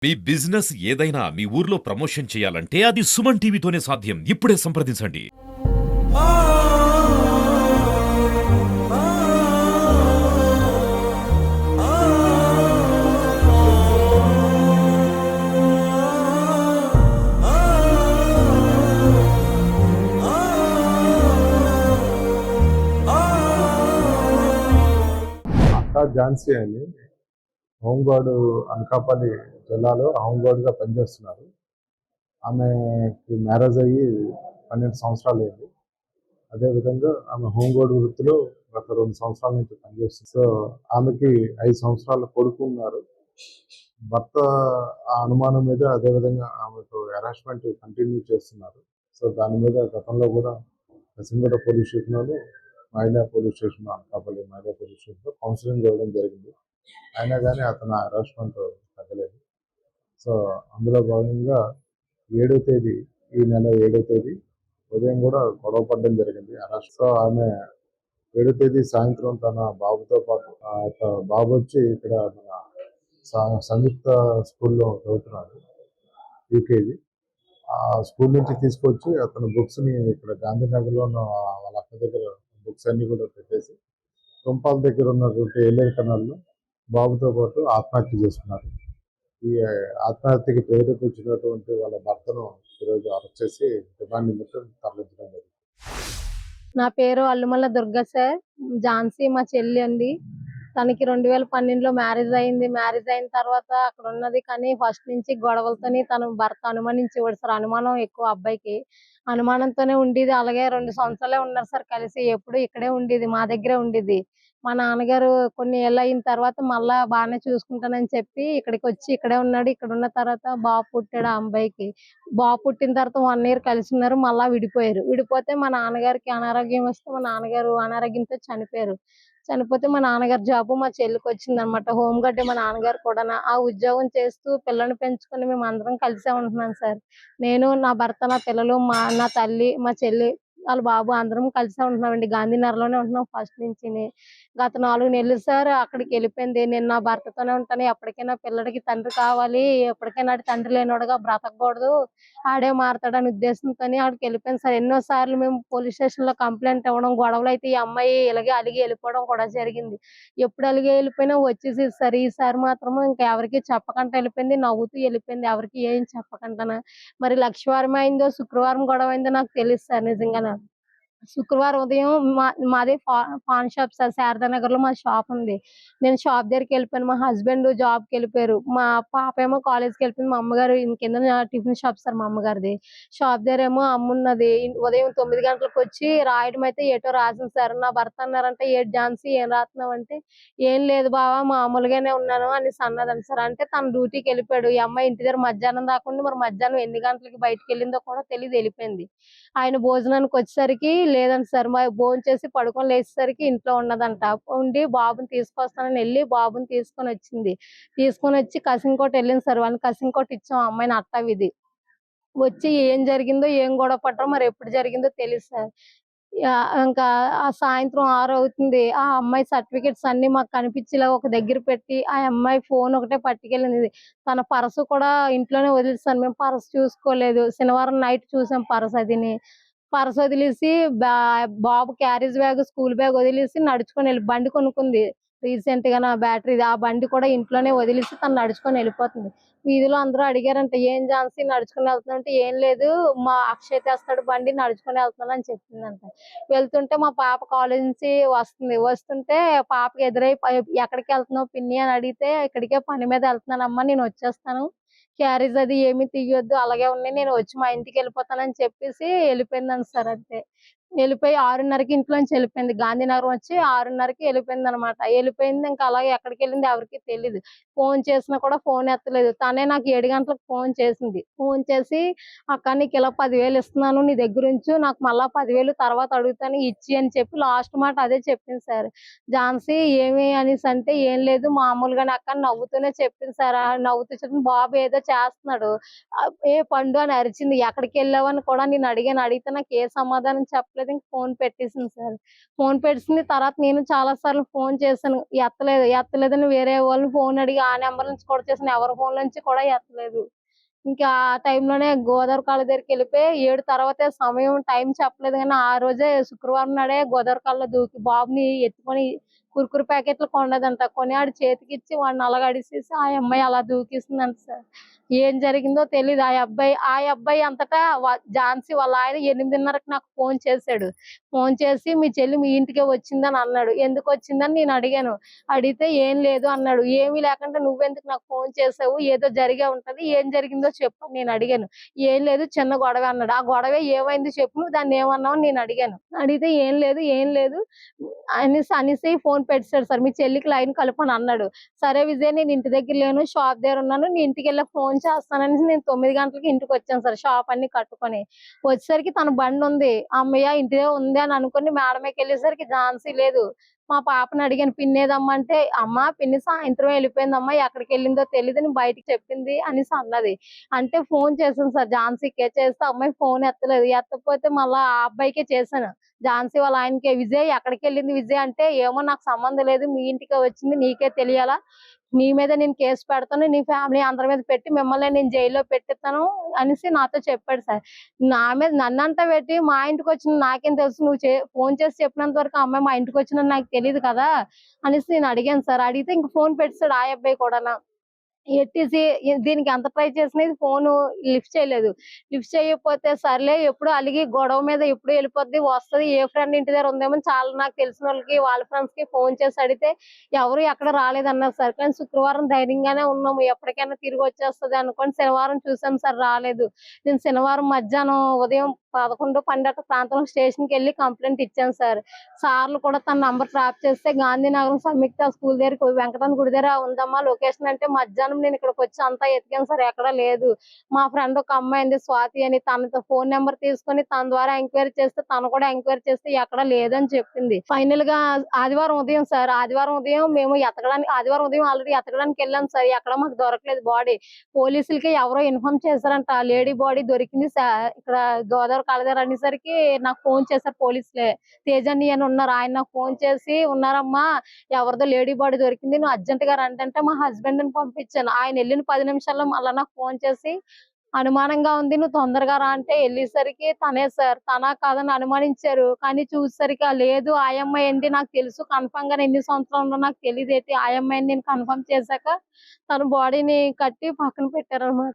మీ business ఏదైనా మీ ఊర్లో promotion చేయాలంటే అది సుమన్ టీవీతోనే సాధ్యం. ఇప్పుడే సంప్రదించండి. అక్క ఝాన్సీ అని హోంగార్డు అనకాపల్లి జిల్లాలో హోంగార్డుగా పనిచేస్తున్నారు. ఆమెకి మ్యారేజ్ అయ్యి 12 సంవత్సరాలు అయింది. అదేవిధంగా ఆమె హోంగార్డు వృత్తిలో గత 2 సంవత్సరాల నుంచి పనిచేస్తుంది. సో ఆమెకి 5 సంవత్సరాల కొడుకు ఉన్నారు. భర్త ఆ అనుమానం మీద అదేవిధంగా ఆమెకు హెరాస్మెంట్ కంటిన్యూ చేస్తున్నారు. సో దాని మీద గతంలో కూడా కసింగడ పోలీస్ స్టేషన్లో మహిళా పోలీస్ స్టేషన్ అనకాపల్లి మహిళా పోలీస్ స్టేషన్లో కౌన్సిలింగ్ ఇవ్వడం జరిగింది. అయినా కానీ అతను హెరాస్మెంట్ తగ్గలేదు. సో అందులో భాగంగా 7వ తేదీ ఈ నెల 7వ తేదీ ఉదయం కూడా గొడవ పడడం జరిగింది. సో ఆమె 7వ తేదీ సాయంత్రం తన బాబుతో పాటు బాబు వచ్చి ఇక్కడ మన సంయుక్త స్కూల్లో చదువుతున్నాడు, యూకేజీ. ఆ స్కూల్ నుంచి తీసుకొచ్చి అతను బుక్స్ని ఇక్కడ గాంధీనగర్లో ఉన్న వాళ్ళ అక్క దగ్గర బుక్స్ అన్ని కూడా పెట్టేసి తుంపాల దగ్గర ఉన్నటువంటి ఏలేరు కెనాల్లో బాబుతో పాటు ఆత్మహత్య చేసుకున్నారు. ఈ ఆత్మహత్యకి ప్రేరేపించినటువంటి వాళ్ళ భర్తను ఈరోజు అరెస్ట్ చేసి రిమాండ్ నిమిత్తం తరలించడం జరిగింది. నా పేరు అల్లుమల్ల దుర్గా సార్. ఝాన్సీ మా చెల్లి అండి. తనకి 2012లో మ్యారేజ్ అయింది. మ్యారేజ్ అయిన తర్వాత అక్కడ ఉన్నది, కానీ ఫస్ట్ నుంచి గొడవలతోని తన భర్త అనుమానించేవాడు సార్. అనుమానం ఎక్కువ అబ్బాయికి. అనుమానంతోనే ఉండేది. అలాగే 2 సంవత్సరాలే ఉన్నారు సార్ కలిసి. ఎప్పుడు ఇక్కడే ఉండేది, మా దగ్గరే ఉండేది. మా నాన్నగారు కొన్ని ఏళ్ళు అయిన తర్వాత మళ్ళా బాగానే చూసుకుంటానని చెప్పి ఇక్కడికి వచ్చి ఇక్కడే ఉన్నాడు. ఇక్కడ ఉన్న తర్వాత బాబు పుట్టాడు ఆ అబ్బాయికి. బాబు పుట్టిన తర్వాత 1 ఇయర్ కలిసి ఉన్నారు. మళ్ళా విడిపోయారు. విడిపోతే మా నాన్నగారికి అనారోగ్యం వస్తే మా నాన్నగారు అనారోగ్యంతో చనిపోయారు. చనిపోతే మా నాన్నగారు జాబు మా చెల్లికి వచ్చిందనమాట. హోమ్ గార్డే మా నాన్నగారు కూడా. ఆ ఉద్యోగం చేస్తూ పిల్లల్ని పెంచుకొని మేము అందరం కలిసే ఉంటున్నాం సార్. నేను, నా భర్త, నా పిల్లలు, నా తల్లి, మా చెల్లి, వాళ్ళ బాబు అందరం కలిసే ఉంటున్నామండి. గాంధీనగర్లోనే ఉంటున్నాం ఫస్ట్ నుంచి. గత 4 నెలలు సార్ అక్కడికి వెళ్ళిపోయింది. నేను నా భర్తతోనే ఉంటాను. ఎప్పటికైనా పిల్లడికి తండ్రి కావాలి, ఎప్పటికైనా తండ్రి లేనోడుగా బ్రతకూడదు, ఆడే మారతాడని ఉద్దేశంతోని ఆడికి వెళ్ళిపోయింది సార్. ఎన్నో సార్లు మేము పోలీస్ స్టేషన్ లో కంప్లైంట్ ఇవ్వడం, గొడవలు అయితే ఈ అమ్మాయి ఇలాగే అలిగి వెళ్ళిపోవడం కూడా జరిగింది. ఎప్పుడు అలిగి వెళ్ళిపోయినా వచ్చేసేది సార్. ఈసారి మాత్రం ఇంకెవరికి చెప్పకుండా వెళ్ళిపోయింది, నవ్వుతూ వెళ్ళిపోయింది, ఎవరికి ఏం చెప్పకుండా. మరి లక్షవారం అయిందో శుక్రవారం గొడవ అయిందో నాకు తెలియదు సార్ నిజంగా. శుక్రవారం ఉదయం మాది పాన్ షాప్ సార్. శారదానగర్ లో మా షాప్ ఉంది. నేను షాప్ దగ్గరికి వెళ్ళిపోయాను. మా హస్బెండ్ జాబ్ కి వెళ్ళిపోయారు. మా పాప ఏమో కాలేజ్కి వెళ్ళిపోయింది. మా అమ్మగారు కింద టిఫిన్ షాప్ సార్ మా అమ్మగారిది. షాప్ దగ్గర ఏమో అమ్మున్నది. ఉదయం 9 గంటలకు వచ్చి రాయడం అయితే ఏటో రాసింది సార్. నా భర్త అన్నారంటే, "ఏటి ఝాన్సీ ఏం రాస్తున్నావు" అంటే, "ఏం లేదు బావ, మామూలుగానే ఉన్నాను" అనేసి అన్నదండి సార్. అంటే తన డ్యూటీకి వెళ్ళిపోయాడు. ఈ అమ్మాయి ఇంటి దగ్గర మధ్యాహ్నం దాకా ఉండి మరి మధ్యాహ్నం ఎన్ని గంటలకి బయటకు వెళ్ళిందో కూడా తెలియదు, వెళ్ళిపోయింది. ఆయన భోజనానికి వచ్చేసరికి లేదంట సార్. మరి భోంచేసి పడుకొని లేచేసరికి ఇంట్లో ఉన్నదంట. ఉండి బాబుని తీసుకొస్తానని వెళ్ళి బాబుని తీసుకొని వచ్చింది. తీసుకొని వచ్చి కసింకోట వెళ్ళింది సార్. వాళ్ళని కసింకోట ఇచ్చాం అమ్మాయిని అత్త విధి. వచ్చి ఏం జరిగిందో, ఏం గొడవ పడ్డారో మరి ఎప్పుడు జరిగిందో తెలీదు సార్. ఇంకా ఆ సాయంత్రం 6 అవుతుంది. ఆ అమ్మాయి సర్టిఫికెట్స్ అన్ని మాకు కనిపించేలా ఒక దగ్గర పెట్టి ఆ అమ్మాయి ఫోన్ ఒకటే పట్టుకెళ్ళింది. తన పర్సు కూడా ఇంట్లోనే వదిలేసాను. మేము పర్సు చూసుకోలేదు. శనివారం నైట్ చూసాం పర్సు అదిని. పర్స్ వదిలేసి బాబు క్యారేజ్ బ్యాగ్, స్కూల్ బ్యాగ్ వదిలేసి నడుచుకొని బండి కొనుక్కుంది రీసెంట్ గా నా బ్యాటరీది. ఆ బండి కూడా ఇంట్లోనే వదిలేసి తను నడుచుకొని వెళ్ళిపోతుంది. వీధిలో అందరూ అడిగారంట, "ఏం ఝాన్సీ నడుచుకొని వెళ్తున్నావు" అంటే, "ఏం లేదు, మా అక్షయ్ తెస్తాడు బండి, నడుచుకొని వెళ్తున్నాను" అని చెప్పిందంట. వెళ్తుంటే మా పాప కాలేజ్ నుంచి వస్తుంటే పాపకి ఎదురై, "ఎక్కడికి వెళ్తున్నావు పిన్ని" అని అడిగితే, "ఇక్కడికే పని మీద వెళ్తున్నానమ్మా, నేను వచ్చేస్తాను, క్యారేజ్ అది ఏమి తీయొద్దు, అలాగే ఉన్నాయి, నేను వచ్చి మా ఇంటికి వెళ్ళిపోతానని" చెప్పేసి వెళ్ళిపోయిందంట సార్. అంతే. వెళ్ళిపోయి 6:30కి ఇంట్లోంచి వెళ్ళిపోయింది. గాంధీనగరం వచ్చి 6:30కి వెళ్ళిపోయిందనమాట. వెళ్ళిపోయింది. ఇంకా అలాగే ఎక్కడికి వెళ్ళింది ఎవరికి తెలీదు. ఫోన్ చేసినా కూడా ఫోన్ ఎత్తలేదు. తనే నాకు 7 గంటలకు ఫోన్ చేసింది. ఫోన్ చేసి, "అక్క నీకు ఇలా 10,000 ఇస్తున్నాను, నీ దగ్గర ఉంచు, నాకు మళ్ళా 10,000 తర్వాత అడుగుతాను, ఇచ్చి" అని చెప్పి లాస్ట్ మాట అదే చెప్పింది సార్. ఝాన్సీ ఏమి అనేసి అంటే, "ఏం లేదు మామూలుగానే అక్క" అని నవ్వుతూనే చెప్పింది సార్. నవ్వుతూ చెప్పింది. బాబు ఏదో చేస్తున్నాడు. "ఏ పండు" అని అరిచింది. "ఎక్కడికి వెళ్ళావని కూడా నేను అడిగాను. అడిగితే నాకు ఏ సమాధానం చెప్పలేదు. చెప్పలేదు. ఇంక ఫోన్ పెట్టేసింది సార్. ఫోన్ పెట్టేసింది. తర్వాత నేను చాలా సార్లు ఫోన్ చేశాను. ఎత్తలేదని వేరే వాళ్ళని ఫోన్ అడిగి ఆ నంబర్ నుంచి కూడా చేశాను. ఎవరి ఫోన్ నుంచి కూడా ఎత్తలేదు. ఇంకా ఆ టైంలోనే గోదావరి కాలువ దగ్గరికెళ్ళిపోయి 7 తర్వాతే సమయం టైం చెప్పలేదు గానీ, ఆ రోజే శుక్రవారం నాడే గోదావరి కాలువలో దూకి బాబుని ఎత్తుకొని కుర్కురే ప్యాకెట్లు కొన్నదంట. కొని ఆడి చేతికిచ్చి వాడిని అలాగ అడిసేసి ఆ అమ్మాయి అలా దూకేసిందంట సార్. ఏం జరిగిందో తెలీదు. ఆ అబ్బాయి అంతటా ఝాన్సీ వాళ్ళ ఆయన 8:30కి నాకు ఫోన్ చేశాడు. ఫోన్ చేసి "మీ చెల్లి మీ ఇంటికే వచ్చిందని" అన్నాడు. ఎందుకొచ్చిందని నేను అడిగాను. అడిగితే "ఏం లేదు" అన్నాడు. "ఏమీ లేకుండా నువ్వెందుకు నాకు ఫోన్ చేసావు? ఏదో జరిగే ఉంటది. ఏం జరిగిందో చెప్పు" అని నేను అడిగాను. "ఏం లేదు చిన్న గొడవే" అన్నాడు. "ఆ గొడవ ఏమైంది చెప్పు నువ్వు దాన్నేమన్నావు" అని నేను అడిగాను. అడిగితే "ఏం లేదు" అనేసి ఫోన్ పెట్టేసాడు సార్. "మీ చెల్లికి లైన్ కలుపు" అన్నాడు. సరే విజయ్ నేను ఇంటి దగ్గర లేను, షాప్ దగ్గర ఉన్నాను. నేను ఇంటికెళ్ళాక ఫోన్ చేస్తాననేసి నేను 9 గంటలకి ఇంటికొచ్చాను సార్ షాప్ అన్నీ కట్టుకొని. వచ్చేసరికి తన బండుంది. హమ్మయ్య! ఇంటిదే ఉంది అని అనుకోని మేడ మీదకెళ్ళేసరికి ఝాన్సీ లేదు. మా పాపని అడిగాను పిన్నేదమ్మా అంటే, "అమ్మ పిన్ని సాయంత్రం వెళ్ళిపోయిందమ్మా. ఎక్కడికెళ్ళిందో తెలీదు. నేను బయటికి చెప్పింది" అనేసి అన్నది. అంటే ఫోన్ చేశాను సార్ ఝాన్సీకే. చేస్తే ఆ అమ్మాయి ఫోన్ ఎత్తలేదు. ఎత్తకపోతే మళ్ళా ఆ అబ్బాయికే చేశాను. ఝాన్సీ వాళ్ళ ఆయనకే "విజయ్ ఎక్కడికెళ్ళింది విజయ్" అంటే, "ఏమో నాకు సంబంధం లేదు. మీ ఇంటికే వచ్చింది. నీకే తెలియాలా? నీ మీద నేను కేస్ పెడతాను. నీ ఫ్యామిలీ అందరి మీద పెట్టి మిమ్మల్ని నేను జైల్‌లో పెట్టిత్తాను" అనేసి నాతో చెప్పాడు సార్. నా మీద నన్నంతా పెట్టి మా ఇంటికొచ్చింది నాకేం తెలుసు? నువ్వు ఫోన్ చేసి చెప్పినంత వరకు ఆ అమ్మాయి మా ఇంటికొచ్చిందని నాకు తెలీదు కదా! అనేసి నేను అడిగాను సార్. అడిగితే ఇంక ఫోన్ పెట్టేసాడు ఆ అబ్బాయి కూడాను. ఎత్తేసి దీనికి ఎంత ట్రై చేసినా ఇది ఫోను లిఫ్ట్ చేయలేదు. లిఫ్ట్ చేయకపోతే సర్లే ఎప్పుడో అలిగి గొడవ మీద ఎప్పుడో ఎళ్ళిపోద్ది, వస్తది. ఏ ఫ్రెండ్ ఇంటి దగ్గర ఉందేమో అని చాలా నాకు తెలిసినోళ్ళకి, వాళ్ళ ఫ్రెండ్స్‌కి ఫోన్ చేసి అడిగితే ఎవరు ఎక్కడ రాలేదన్నారు సార్. కానీ శుక్రవారం ధైర్యంగానే ఉన్నాము. ఎప్పటికైనా తిరిగొచ్చేస్తది అనుకోని శనివారం చూసాం సార్ రాలేదు. నేను శనివారం మధ్యాహ్నం ఉదయం 11, 12 ప్రాంతంలో స్టేషన్‌కెళ్ళి కంప్లెయింట్ ఇచ్చాను సార్. సార్లు కూడా తన నంబర్ ట్రాప్ చేస్తే గాంధీనగరం సంయుక్త స్కూల్ దగ్గర వెంకటమ్మ గుడి దగ్గర ఉందమ్మా లొకేషన్ అంటే మధ్యాహ్నం నేను ఇక్కడికొచ్చి అంతా ఎతికాను సార్ ఎక్కడా లేదు. మా ఫ్రెండ్ ఒక అమ్మాయి ఉంది స్వాతి అని తనతో ఫోన్ నంబర్ తీసుకొని తన ద్వారా ఎంక్వైరీ చేస్తే తను కూడా ఎంక్వైరీ చేస్తే ఎక్కడా లేదని చెప్పింది. ఫైనల్‌గా ఆదివారం ఉదయం మేము ఆదివారం ఉదయం ఆల్రెడీ ఎతకడానికి వెళ్ళాం సార్. ఎక్కడ మాకు దొరకలేదు బాడీ. పోలీసులకి ఎవరో ఇన్ఫార్మ్ చేశారంట. లేడీ బాడీ దొరికింది ఇక్కడ గోదావరి కాలువ దగ్గర అనేసరికి నాకు ఫోన్ చేశారు పోలీసులే. తేజ అని ఉన్నారు. ఆయన నాకు ఫోన్ చేసి "ఉన్నారమ్మా ఎవరిదో లేడీ బాడీ దొరికింది. నువ్వు అర్జెంట్‌గా రండి" అంటే మా హస్బెండ్‌ని పంపించాను. ఆయన ఎళ్ళిన 10 నిమిషాల్లో మళ్ళా నాకు ఫోన్ చేసి "అనుమానంగా ఉంది. నువ్వు తొందరగా రా" అంటే ఎళ్ళేసరికి తనే సార్. తనా కాదని అనుమానించారు. కానీ చూసేసరికి లేదు ఆ అమ్మాయే అండి నాకు తెలుసు కన్ఫర్మ్‌గానే ఎన్ని సంవత్సరాలు ఉందో నాకు తెలీదేటి ఆ అమ్మాయని నేను కన్ఫర్మ్ చేశాక తన బాడీని కట్టి పక్కన పెట్టారన్నమాట.